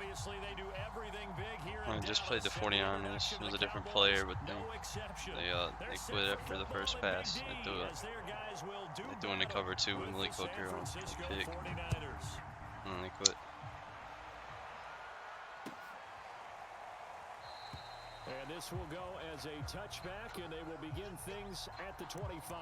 Obviously, they do everything big here. I just played the 49ers. It was a different player, but they quit after the first pass. They threw in the cover 2 with Malik Hooker on pick, and they quit. And this will go as a touchback, and they will begin things at the 25.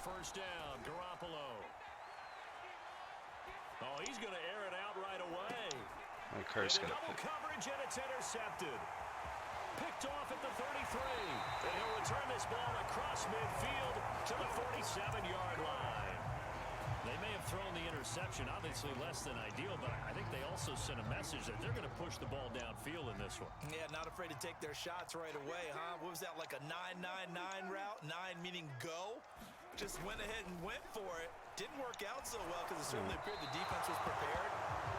First down, Garoppolo. Oh, he's going to air it out right away. And Kurt's got double coverage, and it's intercepted. Picked off at the 33. And he'll return this ball across midfield to the 47-yard line. They may have thrown the interception, obviously less than ideal, but I think they also sent a message that they're going to push the ball downfield in this one. Yeah, not afraid to take their shots right away, huh? What was that, like a 9-9-9 route? 9 meaning go? Just went ahead and went for it. Didn't work out so well because it certainly appeared the defense was prepared.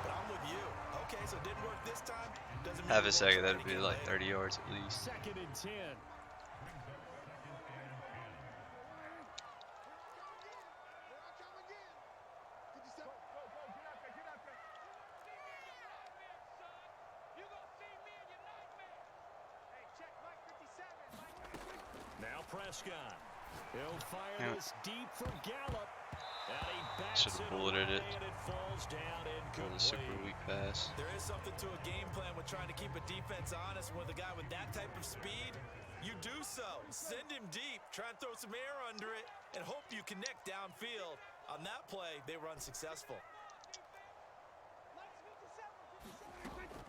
But I'm with you. Okay, so it didn't work this time. Doesn't mean have a second. That'd be like 30 yards at least. Second and 10. Now Prescott. He'll fire this deep for Gallup. Should have bulleted it. And it falls down It was a super weak pass. There is something to a game plan with trying to keep a defense honest. With a guy with that type of speed, you do so. Send him deep, try and throw some air under it, and hope you connect downfield. On that play, they were unsuccessful.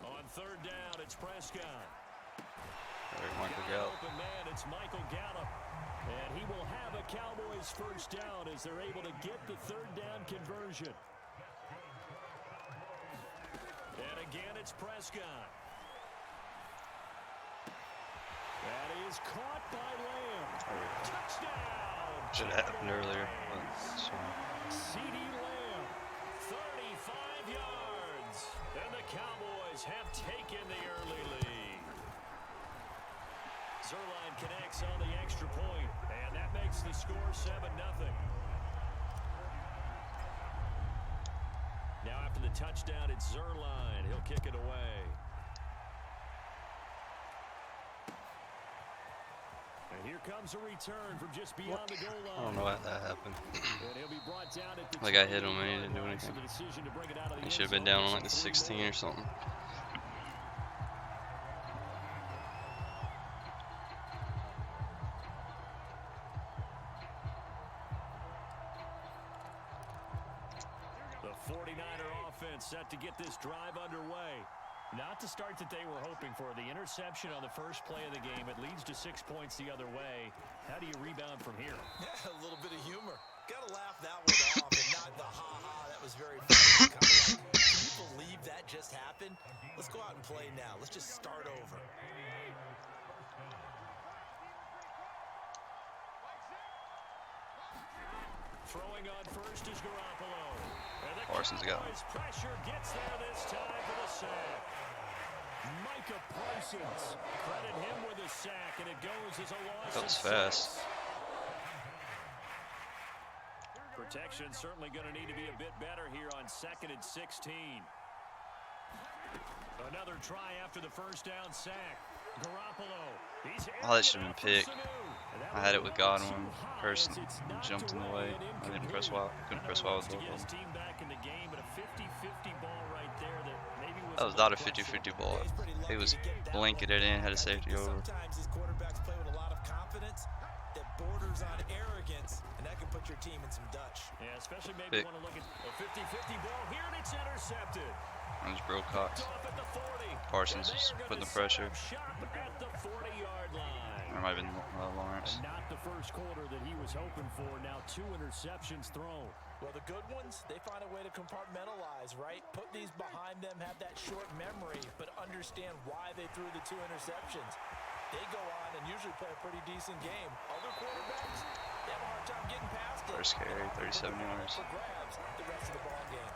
On third down, it's Prescott. Michael Gallup. Open man, it's Michael Gallup. And he will have a Cowboys first down as they're able to get the third down conversion. And again, it's Prescott. That is caught by Lamb. Touchdown! Should have happened earlier. C.D. Lamb, 35 yards. And the Cowboys have taken the early lead. Zerline connects on the extra point, and that makes the score 7-0. Now after the touchdown, it's Zerline. He'll kick it away. And here comes a return from just beyond the goal line. I don't know how that happened. And he'll be brought down at the like I hit him and he didn't do anything. He should have been down on like the 16 or something. The 49er offense set to get this drive underway. Not the start that they were hoping for. The interception on the first play of the game. It leads to 6 points the other way. How do you rebound from here? Yeah, a little bit of humor. Got to laugh that one off and not the ha-ha. That was very funny. Kind of like, can you believe that just happened? Let's go out and play now. Let's just start over. Throwing on first is Garoppolo. Parsons got him. Pressure gets there this time for the sack. Micah Parsons. Credit him with a sack, and it goes as a loss. That was fast. Protection certainly going to need to be a bit better here on 2nd and 16. Another try after the first down sack. Garoppolo. Oh, that should have been picked. I had it with Godwin. Person jumped in the way. I didn't press wild. Couldn't press wild with both of them. That was not a 50-50 ball. He was blanketed in, had a safety over. Sometimes these quarterbacks play with a lot of confidence that borders on arrogance, and that can put your team in some Dutch. Yeah, especially maybe want to look at a 50-50 ball here, and it's intercepted. And just broke Cox. Parsons was putting the pressure. Or might have been Lawrence. Not the first quarter that he was hoping for. Now 2 interceptions thrown. Well, the good ones, they find a way to compartmentalize, right? Put these behind them, have that short memory, but understand why they threw the 2 interceptions. They go on and usually play a pretty decent game. Other quarterbacks, they have a hard time getting past it. First carry, 37 yards. For grabs the rest of the ball game.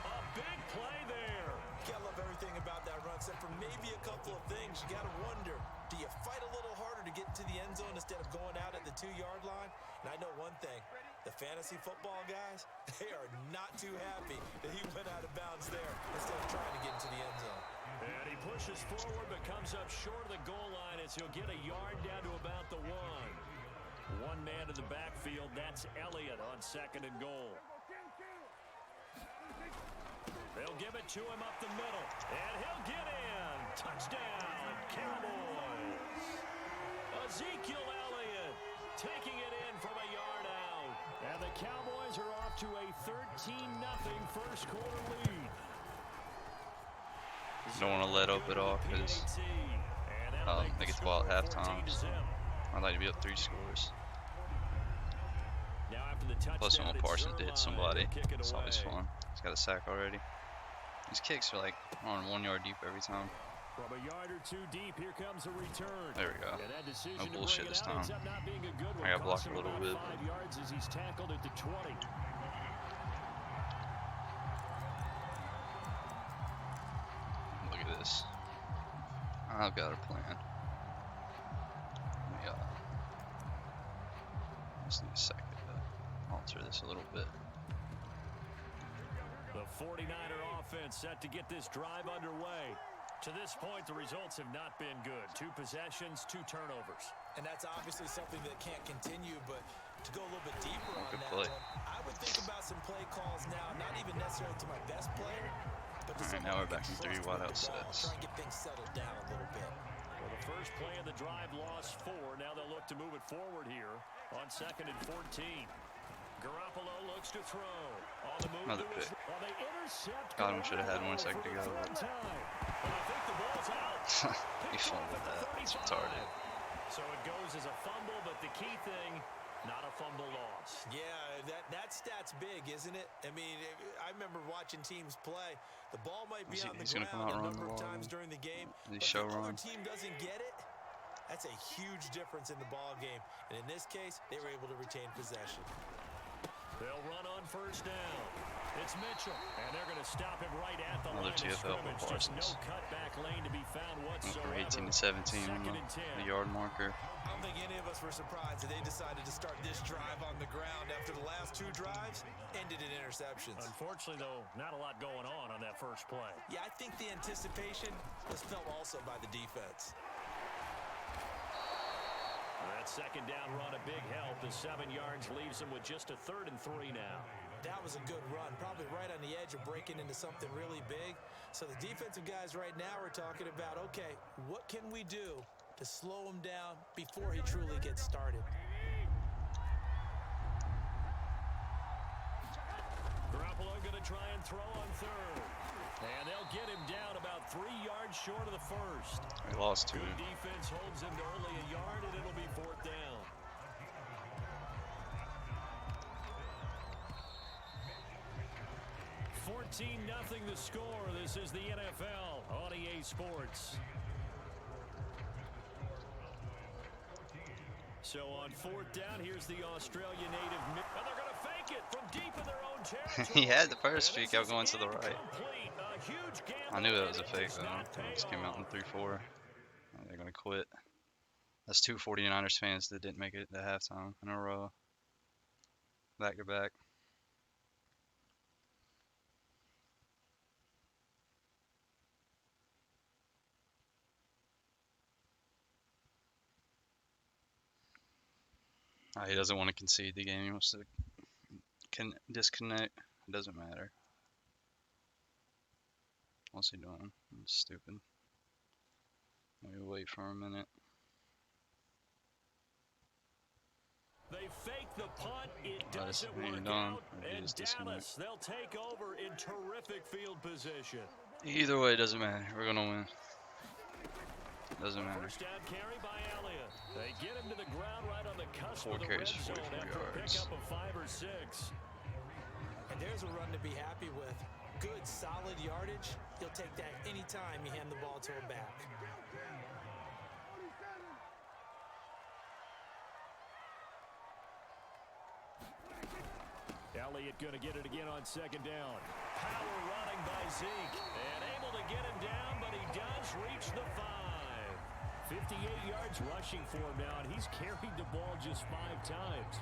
A big play there. You gotta love everything about that run, except for maybe a couple of things. You gotta wonder, do you fight a little harder to get into the end zone instead of going out at the 2-yard line? And I know one thing, the fantasy football guys, they are not too happy that he went out of bounds there instead of trying to get into the end zone. And he pushes forward but comes up short of the goal line as he'll get a yard down to about the 1. One man in the backfield, that's Elliott on 2nd and goal. They'll give it to him up the middle, and he'll get in. Touchdown, Cowboys. Ezekiel Elliott taking it in from a yard out. And the Cowboys are off to a 13-0 first quarter lead. Don't want to let up at all because they get the ball at halftime. I'd like to be up 3 scores. Plus, when Parsons did somebody, it's always fun. He's got a sack already. These kicks are like on 1 yard deep every time. From a yard or 2 deep, here comes a return. There we go. No bullshit this time. I got blocked a little bit. 5 yards as he's tackled at the 20. Look at this. I've got a plan. Yeah. Just need a second to alter this a little bit. The 49er offense set to get this drive underway. To this point, the results have not been good. 2 possessions, 2 turnovers. And that's obviously something that can't continue, but to go a little bit deeper on that play. one, I would think about some play calls now, not even necessarily to my best player, but to Alright, now we're back in 3 wideout sets. Try and get things settled down a little bit. Well, the first play of the drive lost 4. Now they'll look to move it forward here on 2nd and 14. Garoppolo looks to throw. On the move. Another pick. Well, they intercept. God, we should have had 1 second to go. I think the ball's out. He fumbled that. It's retarded. So it goes as a fumble, but the key thing, not a fumble loss. Yeah, that stat's big, isn't it? I mean, I remember watching teams play. The ball might be on the ground a number of times during the game, but if the other team doesn't get it, that's a huge difference in the ball game. And in this case, they were able to retain possession. They'll run on first down. It's Mitchell, and they're going to stop him right at the line of scrimmage. Just no cutback lane to be found whatsoever. 18 to 17 on the yard marker. I don't think any of us were surprised that they decided to start this drive on the ground after the last 2 drives ended in interceptions. Unfortunately, though, not a lot going on that first play. Yeah, I think the anticipation was felt also by the defense. That second down run, a big help. The 7 yards leaves him with just a 3rd and 3 now. That was a good run, probably right on the edge of breaking into something really big. So the defensive guys right now are talking about, okay, what can we do to slow him down before he truly gets started? Garoppolo going to try and throw on 3rd. And they'll get him down about 3 yards short of the first. He lost 2. Good defense holds him to only a yard, and it'll be 4th down. Nothing the score. This is the NFL on EA Sports. So on 4th down, here's the Australia native. And they're going to fake it from deep in their own territory. He had the first peek out going to the right. I knew that was a fake though. It just came out in 3-4. They're going to quit. That's 2 49ers fans that didn't make it to halftime in a row. Back to back. He doesn't want to concede the game. He wants to disconnect. It doesn't matter. What's he doing? It's stupid. Let me wait for a minute. They fake the punt. It doesn't work out. And Dallas, they'll take over in terrific field position. Either way, it doesn't matter. We're going to win. Doesn't matter. First down carry by Elliott. They get him to the ground right on the cusp 4 of the carries, red zone 44 after a yards. pickup of 5 or 6. And there's a run to be happy with. Good, solid yardage. He'll take that anytime you hand the ball to him back. Elliott going to get it again on second down. Power running by Zeke. And able to get him down, but he does reach the 5. 58 yards rushing for him now, and he's carried the ball just 5 times.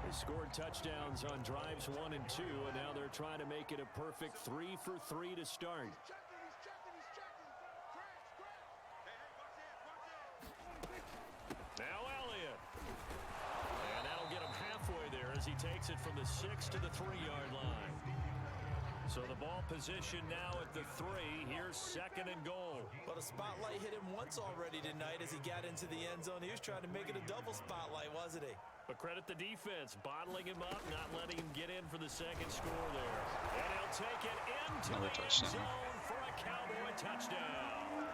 They scored touchdowns on drives 1 and 2, and now they're trying to make it a perfect 3 for 3 to start. Now Elliott. And that'll get him halfway there as he takes it from the 6 to the 3-yard line. So the ball position now at the 3. Here's second and goal. But a spotlight hit him once already tonight as he got into the end zone. He was trying to make it a double spotlight, wasn't he? But credit the defense, bottling him up, not letting him get in for the second score there. And he'll take it into the end zone for a Cowboy touchdown.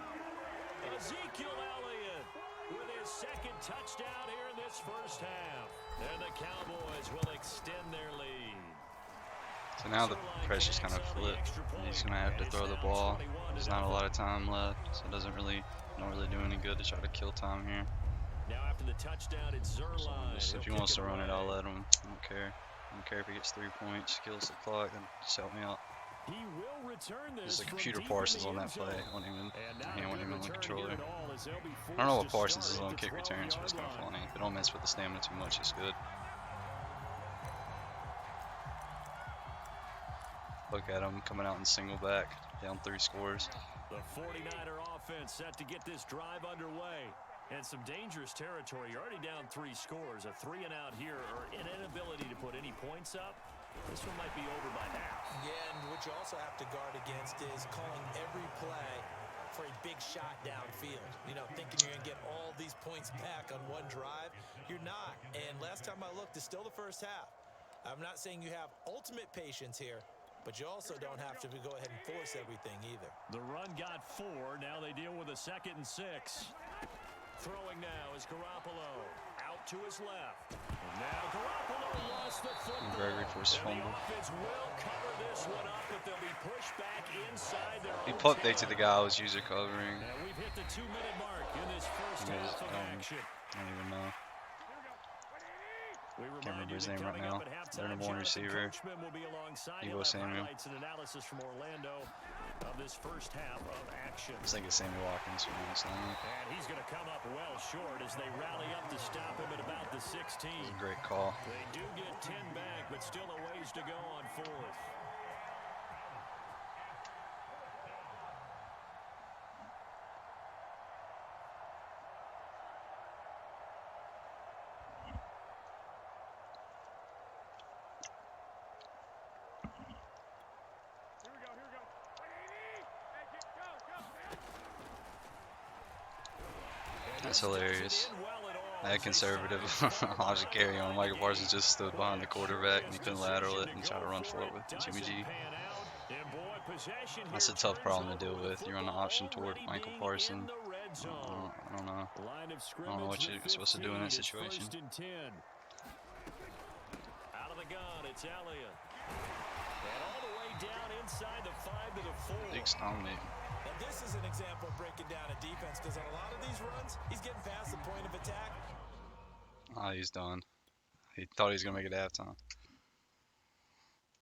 Ezekiel Elliott with his second touchdown here in this first half. And the Cowboys will extend their lead. So now the pressure's kind of flipped. He's going to have to throw the ball. There's not a lot of time left, so it don't really do any good to try to kill time here. Now after the touchdown, it's Zerline. So if he wants to run it, I'll let him. I don't care. I don't care if he gets 3 points, kills the clock, and just help me out. He will return this. There's a computer Parsons on that play. I wasn't even on the controller. I don't know what Parsons is on kick returns, but it's kind of funny. If they don't mess with the stamina too much, it's good. Look at him coming out in single back, down 3 scores. The 49er offense set to get this drive underway. And some dangerous territory. You're already down 3 scores. A 3 and out here, or an inability to put any points up. This one might be over by half. Yeah, and what you also have to guard against is calling every play for a big shot downfield. You know, thinking you're going to get all these points back on one drive. You're not. And last time I looked, it's still the first half. I'm not saying you have ultimate patience here, but you also don't have to go ahead and force everything either. The run got 4. Now they deal with a 2nd and 6. Throwing now is Garoppolo. Out to his left. And now Garoppolo lost the football. Gregory for his fumble. The offense will cover this one up, but they'll be pushed back inside their He own pumped 10. to the guy I was user covering. And we've hit the 2-minute mark in this first half of action. I don't even know. We Can't remember remind you his that name right coming now. up at halftime, Their number 1 Jonathan receiver. Coachman will be alongside Evo him. Samuel. Highlights and analysis from Orlando of this first half of action. I think it's Sammy Watkins from this line. And he's going to come up well short as they rally up to stop him at about the 16. It's a great call. They do get 10 back, but still a ways to go on 4th. That's hilarious. That conservative logic carry on. Michael Parsons just stood behind the quarterback and he couldn't lateral it and try to run for it with Jimmy G. That's a tough problem to deal with. You're on the option toward Michael Parsons. I don't know. I don't know what you're supposed to do in that situation. Out of the gun, it's Elliott. And all the way down inside the 5 to the 4. Big dominate. And this is an example of breaking down a defense, because on a lot of these runs, he's getting past the point of attack. Ah, he's done. He thought he was going to make it halftime.